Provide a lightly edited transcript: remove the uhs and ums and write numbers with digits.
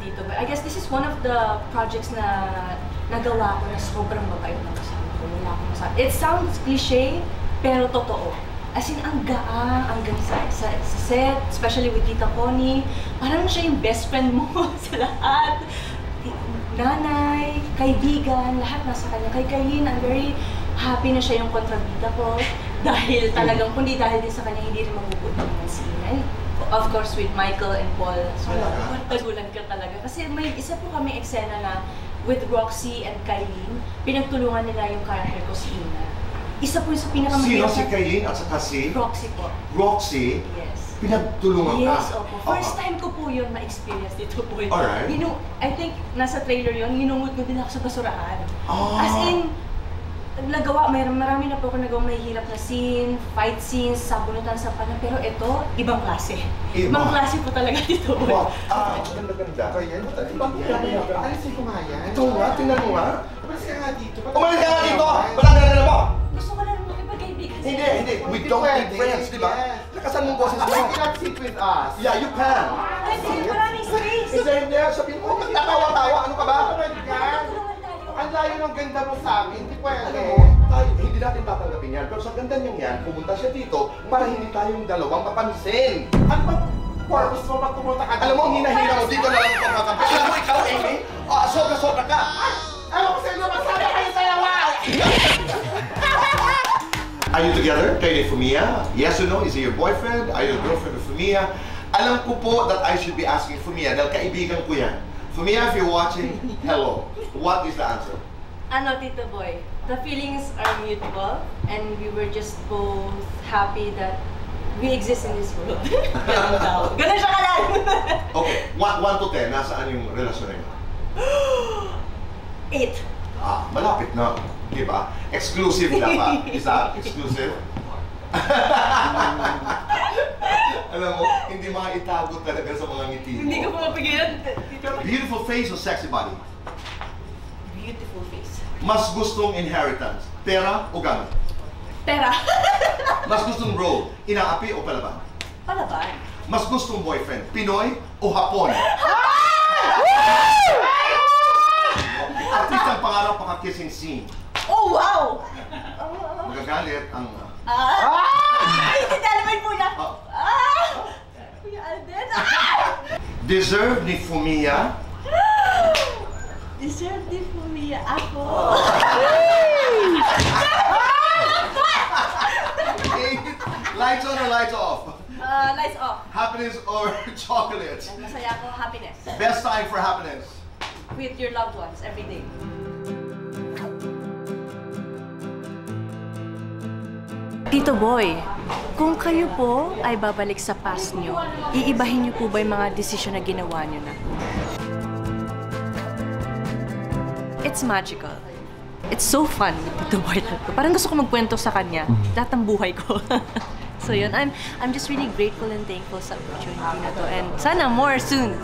Tito Boy. I guess this is one of the projects na nagawa ko na sobrang mabait na kasama ko. Wala akong masabi. It sounds cliche, pero totoo. As in, ang gaang, hanggang sa set, especially with Tita Connie. Parang siya yung best friend mo sa lahat. Nanay, kaibigan, lahat nasa kanya. Kay Kailin, I'm very happy na siya yung kontrabida ko. Dahil talagang, kundi dahil din sa kanya, hindi rin mabubuti naman si Ina. Of course, with Michael and Paul. So, tagulan ka talaga. Kasi may isa po kami eksena na with Roxy and Kailin, pinagtulungan nila yung character ko si Ina. Isa po sa pinakamahirap. Sino si Kailin at saka si? Roxy po. Roxy? Yes. Pinagtulungan ka? Yes, opo. First time ko po yun ma-experience dito po. Alright. I think nasa trailer yun, ginungot ko din ako sa basurahan. As in, nagawa, marami na po ako nagawang mahihirap na scene, fight scenes, sabunutan sa pana, pero ito, ibang klase. Ibang klase po talaga dito. Wow! Ganda-ganda. Kaya yan, alisin ko nga yan. Ito nga, tingnan mo nga. Umalis ka nga dito. Umalis ka nga dito! Walang ganda mo! Gusto ko lang makipagkaibigan. Hindi. We don't need friends, di ba? Lakasan mong boses mo. You cannot sit with us. Yeah, you can. Maraming space. Hindi. Sabihin mo, magtatawa-tawa. Ano ka ba? Ang layo ng ganda mo sa amin, hindi pwede. Alam mo, hindi natin tatanggapin yan. Pero sa ganda niyang yan, pumunta siya dito para hindi tayong dalawang mapansin. Ano ba purpose mo pag pumunta ka? Alam mo, ang hinahila mo dito na lang ang pagkakampi. Alam mo, ikaw, Amy, sobra-sobra ka. Alam ko sa inyo, masabi kayo sa yawa! Are you together? Kayo ni Fumia? Yes or no? Is he your boyfriend? Are you a girlfriend of Fumia? Alam ko po that I should be asking Fumia dahil kaibigan ko yan. Fumia, if you're watching, hello. What is the answer? Ano, Tito Boy? The feelings are mutual and we were just both happy that we exist in this world. Ganun daw. Ganun siya kalan! Okay, 1 to 10, nasaan yung relasyon niyo? 8. Malapit na. Di ba? Exclusive dapat. Is that exclusive? Alam mo, hindi itago talaga sa mga ngiti mo. Hindi ko po mapigilan. Beautiful face or sexy body? Beautiful face. Mas gustong inheritance, pera o gamit? Pera. Mas gustong role, inaapi o palaban? Palaban. Mas gustong boyfriend, Pinoy o Hapon? Artistang pangarap paka-kissing scene. Oh, wow! Magagalit ang... Hindi naman po na. Kuya Alden. Deserve ni Fumia? Deserve ni Fumia ako. Lights on or lights off? Lights off. Happiness or chocolate? Masaya ako, happiness. Best time for happiness? With your loved ones every day. Tito Boy, kung kayo po ay babalik sa past nyo, iibahin nyo po ba yung mga desisyon na ginawa nyo na? It's magical. It's so fun with Tito Boy. Parang gusto ko magkwento sa kanya, lahat ng buhay ko. So yun, I'm just really grateful and thankful sa opportunity na to and sana more soon.